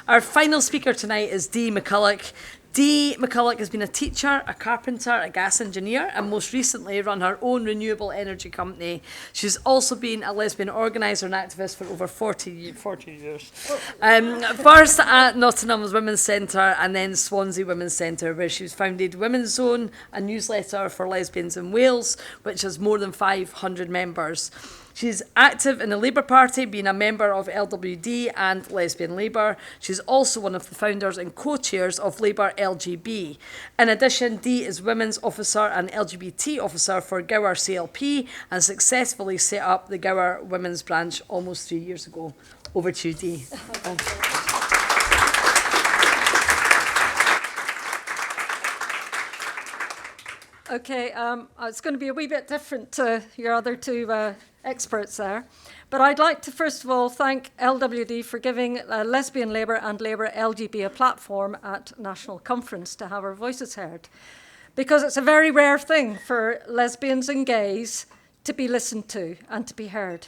Our final speaker tonight is Dee McCullough. Dee McCullough has been a teacher, a carpenter, a gas engineer, and most recently run her own renewable energy company. She's also been a lesbian organiser and activist for over 40 years. First at Nottingham's Women's Centre and then Swansea Women's Centre, where she's founded Women's Zone, a newsletter for lesbians in Wales, which has more than 500 members. She's active in the Labour Party, being a member of LWD and Lesbian Labour. She's also one of the founders and co-chairs of Labour LGB. In addition, Dee is Women's Officer and LGBT Officer for Gower CLP and successfully set up the Gower Women's Branch almost 3 years ago. Over to you, Dee. Okay, it's going to be a wee bit different to your other two experts there. But I'd like to first of all thank LWD for giving Lesbian Labour and Labour LGB a platform at National Conference to have our voices heard. Because it's a very rare thing for lesbians and gays to be listened to and to be heard.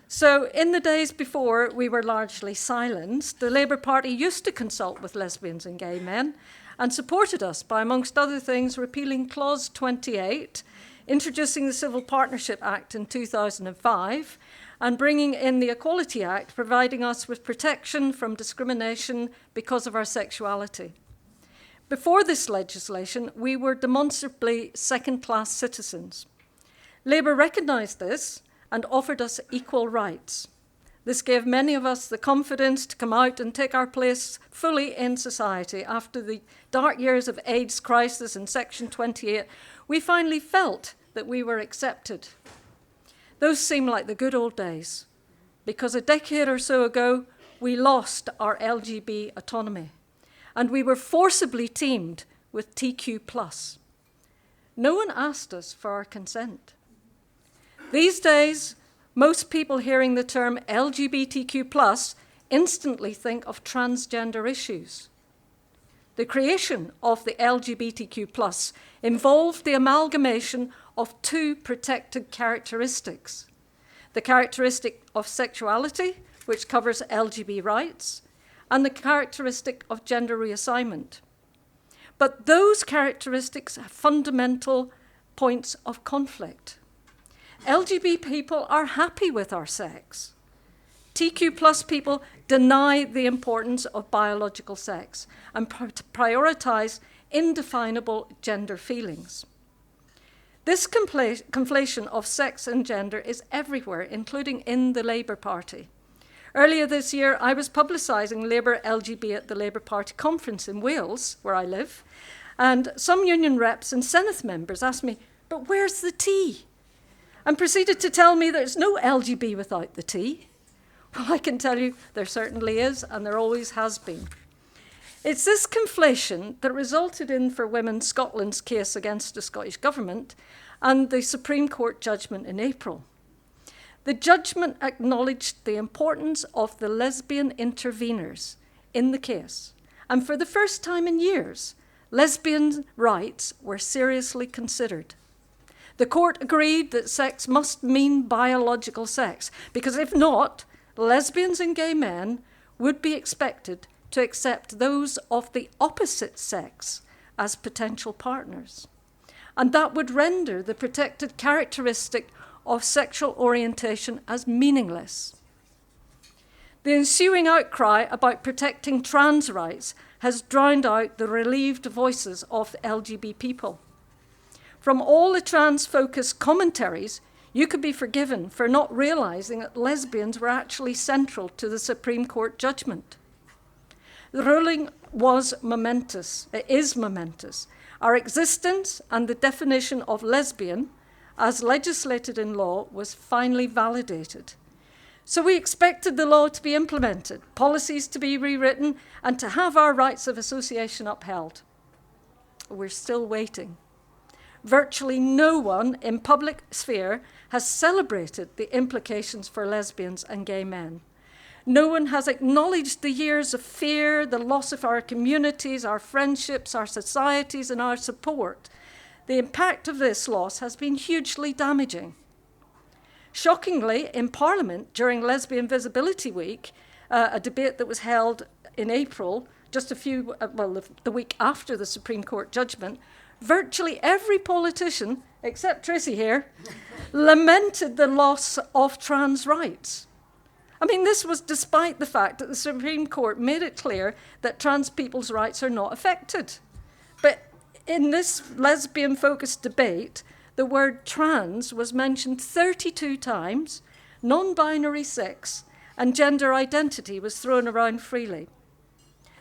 So in the days before we were largely silenced, the Labour Party used to consult with lesbians and gay men and supported us by, amongst other things, repealing Clause 28, introducing the Civil Partnership Act in 2005, and bringing in the Equality Act, providing us with protection from discrimination because of our sexuality. Before this legislation, we were demonstrably second-class citizens. Labour recognised this and offered us equal rights. This gave many of us the confidence to come out and take our place fully in society. After the dark years of AIDS crisis and Section 28, we finally felt that we were accepted. Those seem like the good old days, because a decade or so ago, we lost our LGB autonomy, and we were forcibly teamed with TQ+. No one asked us for our consent. These days, most people hearing the term LGBTQ+ instantly think of transgender issues. The creation of the LGBTQ+ involved the amalgamation of two protected characteristics. The characteristic of sexuality, which covers LGB rights, and the characteristic of gender reassignment. But those characteristics have fundamental points of conflict. LGB people are happy with our sex. TQ+ people deny the importance of biological sex and prioritize indefinable gender feelings. This conflation of sex and gender is everywhere, including in the Labour Party. Earlier this year, I was publicising Labour LGB at the Labour Party conference in Wales, where I live, and some union reps and Senate members asked me, "But where's the T?" and proceeded to tell me there's no LGB without the T. Well, I can tell you there certainly is, and there always has been. It's this conflation that resulted in, for women, Scotland's case against the Scottish Government and the Supreme Court judgment in April. The judgment acknowledged the importance of the lesbian interveners in the case, and for the first time in years, lesbian rights were seriously considered. The court agreed that sex must mean biological sex, because if not, lesbians and gay men would be expected to accept those of the opposite sex as potential partners. And that would render the protected characteristic of sexual orientation as meaningless. The ensuing outcry about protecting trans rights has drowned out the relieved voices of LGB people. From all the trans-focused commentaries, you could be forgiven for not realising that lesbians were actually central to the Supreme Court judgment. The ruling was momentous. It is momentous. Our existence and the definition of lesbian, as legislated in law, was finally validated. So we expected the law to be implemented, policies to be rewritten, and to have our rights of association upheld. We're still waiting. Virtually no one in public sphere has celebrated the implications for lesbians and gay men. No one has acknowledged the years of fear, the loss of our communities, our friendships, our societies, and our support. The impact of this loss has been hugely damaging. Shockingly, in Parliament during Lesbian Visibility Week, a debate that was held in April, just the week after the Supreme Court judgment, virtually every politician, except Tracy here, lamented the loss of trans rights. I mean, this was despite the fact that the Supreme Court made it clear that trans people's rights are not affected. But in this lesbian-focused debate, the word trans was mentioned 32 times, non-binary 6, and gender identity was thrown around freely.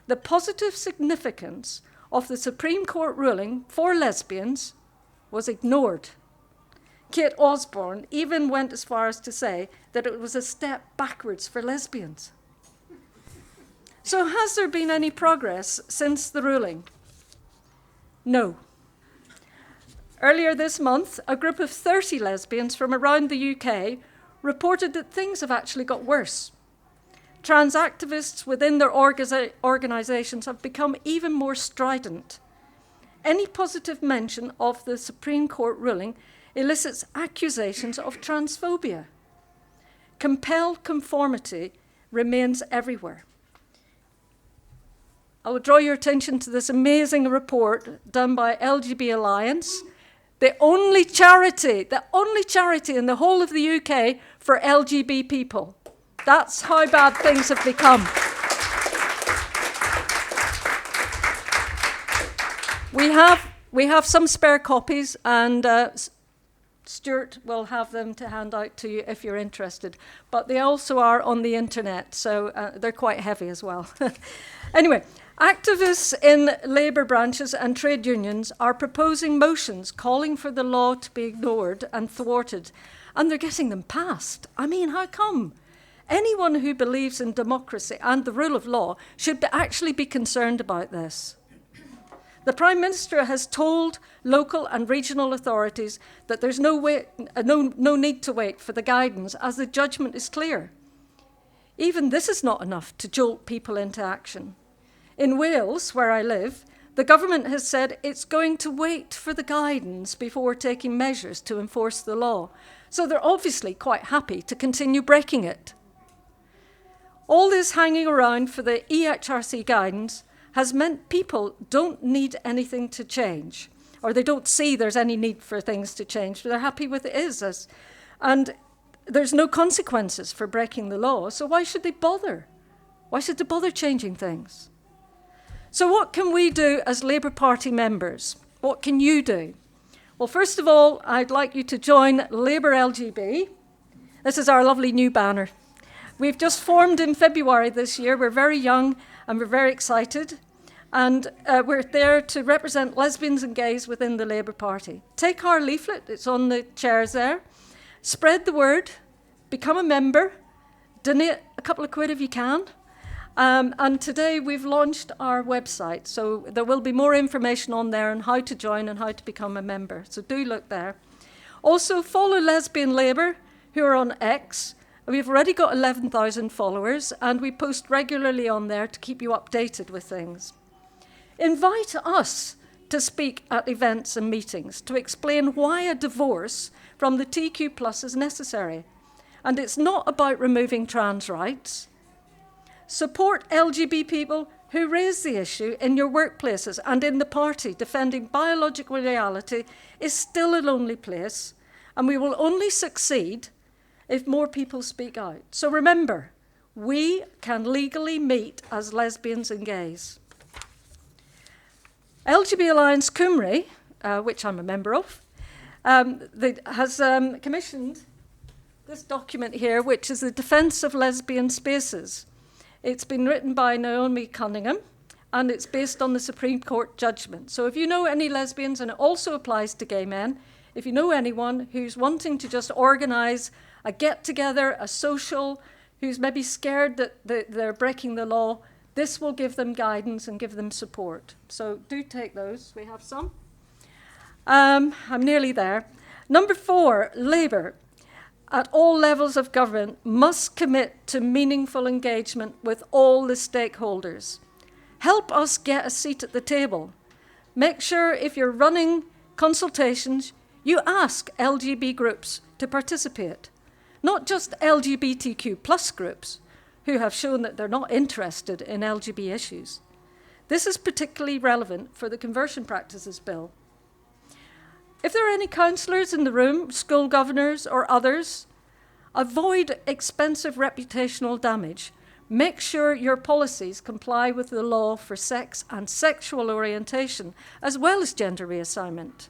The positive significance of the Supreme Court ruling for lesbians was ignored. Kate Osborne even went as far as to say that it was a step backwards for lesbians. So has there been any progress since the ruling? No. Earlier this month, a group of 30 lesbians from around the UK reported that things have actually got worse. Trans activists within their organisations have become even more strident. Any positive mention of the Supreme Court ruling elicits accusations of transphobia. Compelled conformity remains everywhere. I will draw your attention to this amazing report done by LGB Alliance, the only charity in the whole of the UK for LGB people. That's how bad things have become. We have some spare copies, and Stuart will have them to hand out to you if you're interested. But they also are on the internet, so they're quite heavy as well. Anyway, activists in labour branches and trade unions are proposing motions calling for the law to be ignored and thwarted, and they're getting them passed. I mean, how come? Anyone who believes in democracy and the rule of law should actually be concerned about this. The Prime Minister has told local and regional authorities that there's no need to wait for the guidance, as the judgment is clear. Even this is not enough to jolt people into action. In Wales, where I live, the government has said it's going to wait for the guidance before taking measures to enforce the law. So they're obviously quite happy to continue breaking it. All this hanging around for the EHRC guidance has meant people don't need anything to change, or they don't see there's any need for things to change. They're happy with it as. And there's no consequences for breaking the law, so why should they bother? Why should they bother changing things? So what can we do as Labour Party members? What can you do? Well, first of all, I'd like you to join Labour LGB. This is our lovely new banner. We've just formed in February this year. We're very young and we're very excited. And we're there to represent lesbians and gays within the Labour Party. Take our leaflet, it's on the chairs there. Spread the word, become a member, donate a couple of quid if you can. And today we've launched our website, so there will be more information on there on how to join and how to become a member. So do look there. Also follow Lesbian Labour, who are on X. We've already got 11,000 followers, and we post regularly on there to keep you updated with things. Invite us to speak at events and meetings to explain why a divorce from the TQ+ is necessary. And it's not about removing trans rights. Support LGB people who raise the issue in your workplaces and in the party. Defending biological reality is still a lonely place, and we will only succeed if more people speak out. So remember, we can legally meet as lesbians and gays. LGB Alliance Cymru, which I'm a member of, has commissioned this document here, which is the Defence of Lesbian Spaces. It's been written by Naomi Cunningham, and it's based on the Supreme Court judgment. So if you know any lesbians, and it also applies to gay men, if you know anyone who's wanting to just organise a get-together, a social, who's maybe scared that they're breaking the law, this will give them guidance and give them support. So do take those. We have some. I'm nearly there. Number 4, Labour, at all levels of government, must commit to meaningful engagement with all the stakeholders. Help us get a seat at the table. Make sure if you're running consultations, you ask LGB groups to participate. Not just LGBTQ+ groups. who have shown that they're not interested in LGB issues. This is particularly relevant for the Conversion Practices Bill. If there are any councillors in the room, school governors or others, avoid expensive reputational damage. Make sure your policies comply with the law for sex and sexual orientation, as well as gender reassignment.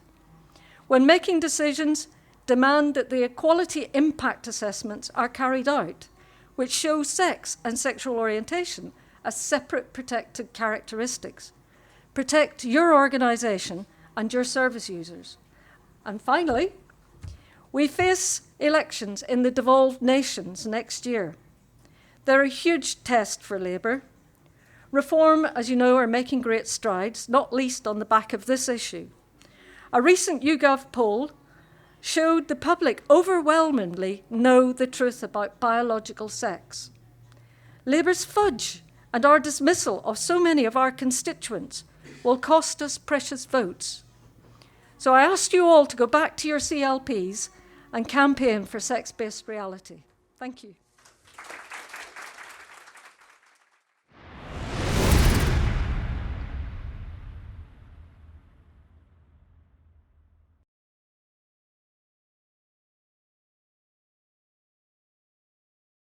When making decisions, demand that the equality impact assessments are carried out, which show sex and sexual orientation as separate protected characteristics. Protect your organisation and your service users. And finally, we face elections in the devolved nations next year. They're a huge test for Labour. Reform, as you know, are making great strides, not least on the back of this issue. A recent YouGov poll showed the public overwhelmingly know the truth about biological sex. Labour's fudge and our dismissal of so many of our constituents will cost us precious votes. So I ask you all to go back to your CLPs and campaign for sex-based reality. Thank you.